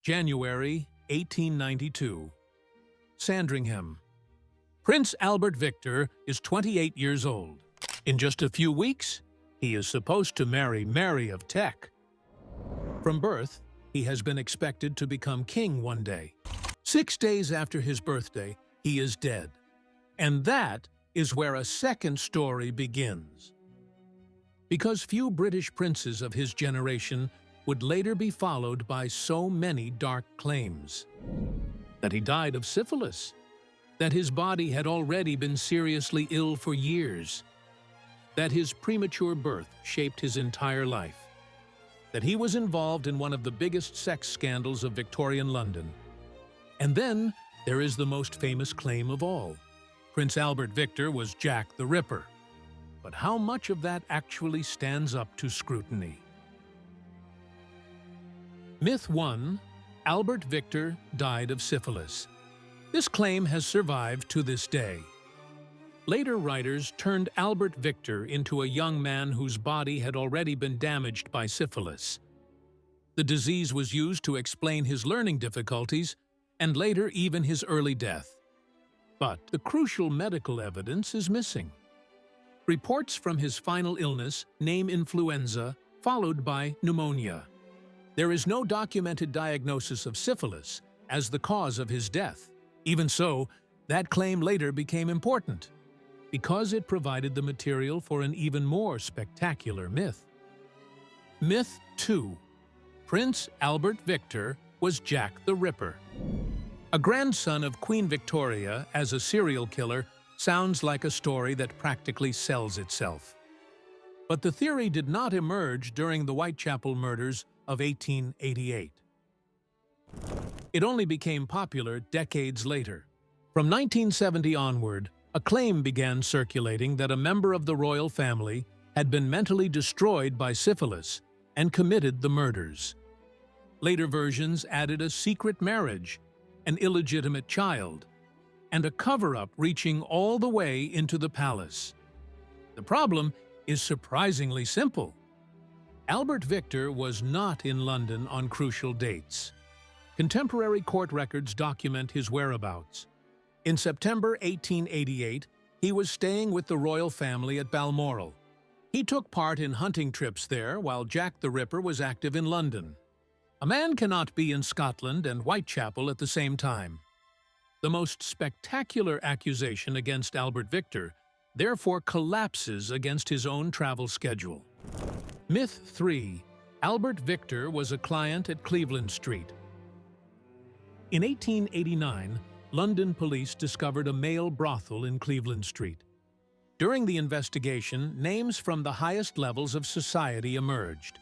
January 1892. Sandringham. Prince Albert Victor is 28 years old. In just a few weeks, he is supposed to marry Mary of Teck. From birth, he has been expected to become king one day. 6 days after his birthday, he is dead. And that is where a second story begins. Because few British princes of his generation would later be followed by so many dark claims. That he died of syphilis. That his body had already been seriously ill for years. That his premature birth shaped his entire life. That he was involved in one of the biggest sex scandals of Victorian London. And then there is the most famous claim of all. Prince Albert Victor was Jack the Ripper. But how much of that actually stands up to scrutiny? Myth 1. Albert Victor died of syphilis. This claim has survived to this day. Later writers turned Albert Victor into a young man whose body had already been damaged by syphilis. The disease was used to explain his learning difficulties and later even his early death. But the crucial medical evidence is missing. Reports from his final illness name influenza, followed by pneumonia. There is no documented diagnosis of syphilis as the cause of his death. Even so, that claim later became important, because it provided the material for an even more spectacular myth. Myth 2. Prince Albert Victor was Jack the Ripper. A grandson of Queen Victoria as a serial killer sounds like a story that practically sells itself. But the theory did not emerge during the Whitechapel murders of 1888. It only became popular decades later. From 1970 onward, a claim began circulating that a member of the royal family had been mentally destroyed by syphilis and committed the murders. Later versions added a secret marriage, an illegitimate child, and a cover-up reaching all the way into the palace. The problem is surprisingly simple. Albert Victor was not in London on crucial dates. Contemporary court records document his whereabouts. In September 1888, he was staying with the royal family at Balmoral. He took part in hunting trips there while Jack the Ripper was active in London. A man cannot be in Scotland and Whitechapel at the same time. The most spectacular accusation against Albert Victor therefore collapses against his own travel schedule. Myth 3. Albert Victor was a client at Cleveland Street. In 1889, London police discovered a male brothel in Cleveland Street. During the investigation, names from the highest levels of society emerged.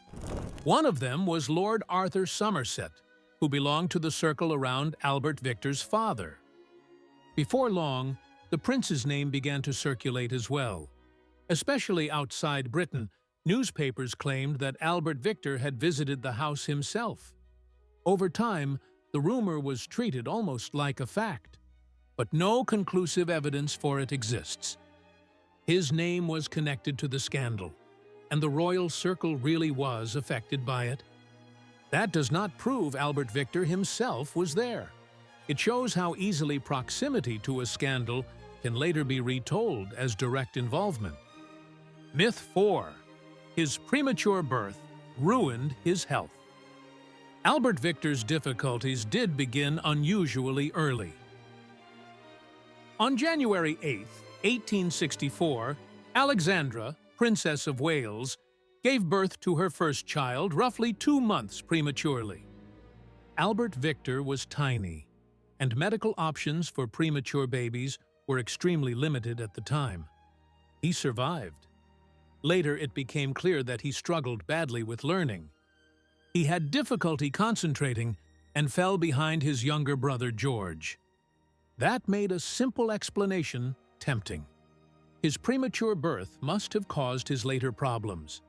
One of them was Lord Arthur Somerset, who belonged to the circle around Albert Victor's father. Before long, the prince's name began to circulate as well. Especially outside Britain, newspapers claimed that Albert Victor had visited the house himself. Over time, the rumor was treated almost like a fact, but no conclusive evidence for it exists. His name was connected to the scandal, and the royal circle really was affected by it. That does not prove Albert Victor himself was there. It shows how easily proximity to a scandal can later be retold as direct involvement. Myth 4. His premature birth ruined his health. Albert Victor's difficulties did begin unusually early. On January 8, 1864, Alexandra, Princess of Wales, gave birth to her first child roughly 2 months prematurely. Albert Victor was tiny, and medical options for premature babies were extremely limited at the time. He survived. Later, it became clear that he struggled badly with learning. He had difficulty concentrating and fell behind his younger brother George. That made a simple explanation tempting. His premature birth must have caused his later problems.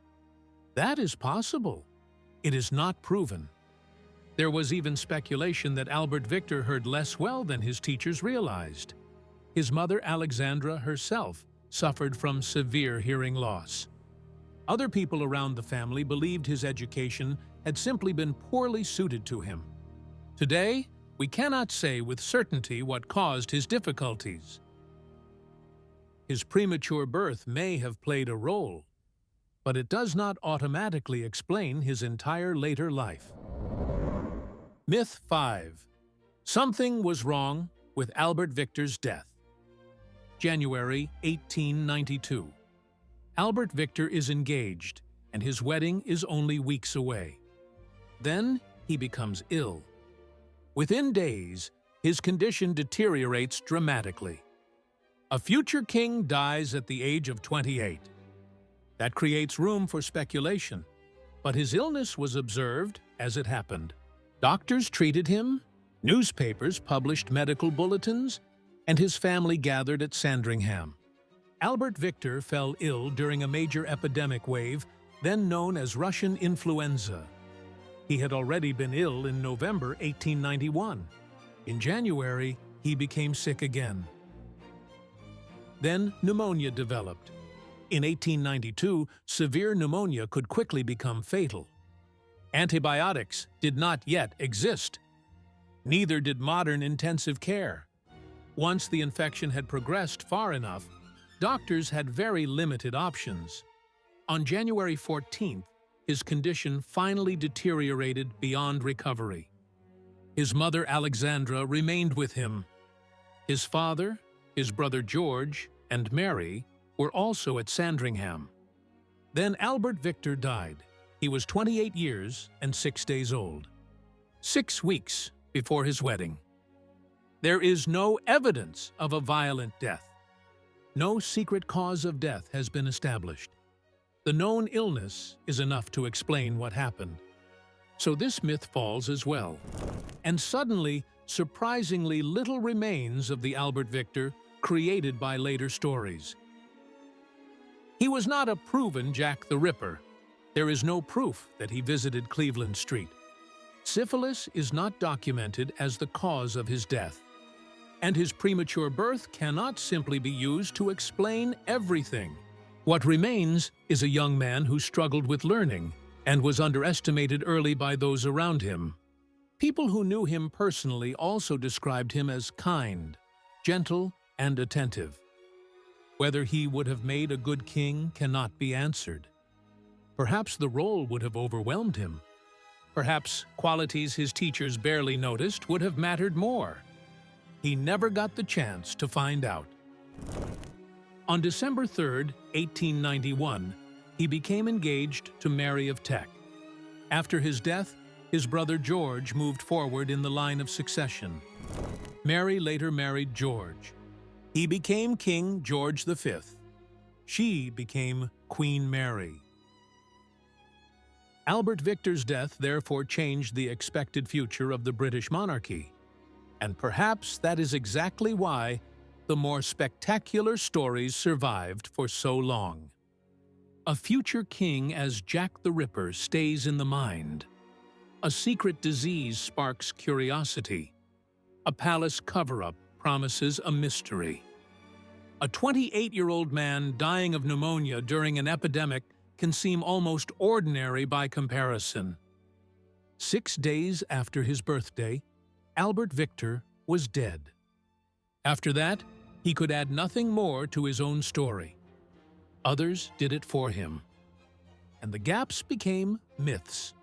That is possible. It is not proven. There was even speculation that Albert Victor heard less well than his teachers realized. His mother Alexandra herself suffered from severe hearing loss. Other people around the family believed his education had simply been poorly suited to him. Today, we cannot say with certainty what caused his difficulties. His premature birth may have played a role, but it does not automatically explain his entire later life. Myth 5. Something was wrong with Albert Victor's death. January 1892. Albert Victor is engaged, and his wedding is only weeks away. Then he becomes ill. Within days, his condition deteriorates dramatically. A future king dies at the age of 28. That creates room for speculation, but his illness was observed as it happened. Doctors treated him, newspapers published medical bulletins, and his family gathered at Sandringham. Albert Victor fell ill during a major epidemic wave, then known as Russian influenza. He had already been ill in November 1891. In January, he became sick again. Then pneumonia developed. In 1892, severe pneumonia could quickly become fatal. Antibiotics did not yet exist. Neither did modern intensive care. Once the infection had progressed far enough, doctors had very limited options. On January 14th, his condition finally deteriorated beyond recovery. His mother Alexandra remained with him. His father, his brother George, and Mary were also at Sandringham. Then Albert Victor died. He was 28 years and 6 days old, 6 weeks before his wedding. There is no evidence of a violent death. No secret cause of death has been established. The known illness is enough to explain what happened. So this myth falls as well. And suddenly, surprisingly little remains of the Albert Victor created by later stories. He was not a proven Jack the Ripper. There is no proof that he visited Cleveland Street. Syphilis is not documented as the cause of his death. And his premature birth cannot simply be used to explain everything. What remains is a young man who struggled with learning and was underestimated early by those around him. People who knew him personally also described him as kind, gentle, and attentive. Whether he would have made a good king cannot be answered. Perhaps the role would have overwhelmed him. Perhaps qualities his teachers barely noticed would have mattered more. He never got the chance to find out. On December 3, 1891, he became engaged to Mary of Teck. After his death, his brother George moved forward in the line of succession. Mary later married George. He became King George V. She became Queen Mary. Albert Victor's death therefore changed the expected future of the British monarchy. And perhaps that is exactly why the more spectacular stories survived for so long. A future king as Jack the Ripper stays in the mind. A secret disease sparks curiosity. A palace cover-up promises a mystery. A 28-year-old man dying of pneumonia during an epidemic can seem almost ordinary by comparison. 6 days after his birthday, Albert Victor was dead. After that, he could add nothing more to his own story. Others did it for him. And the gaps became myths.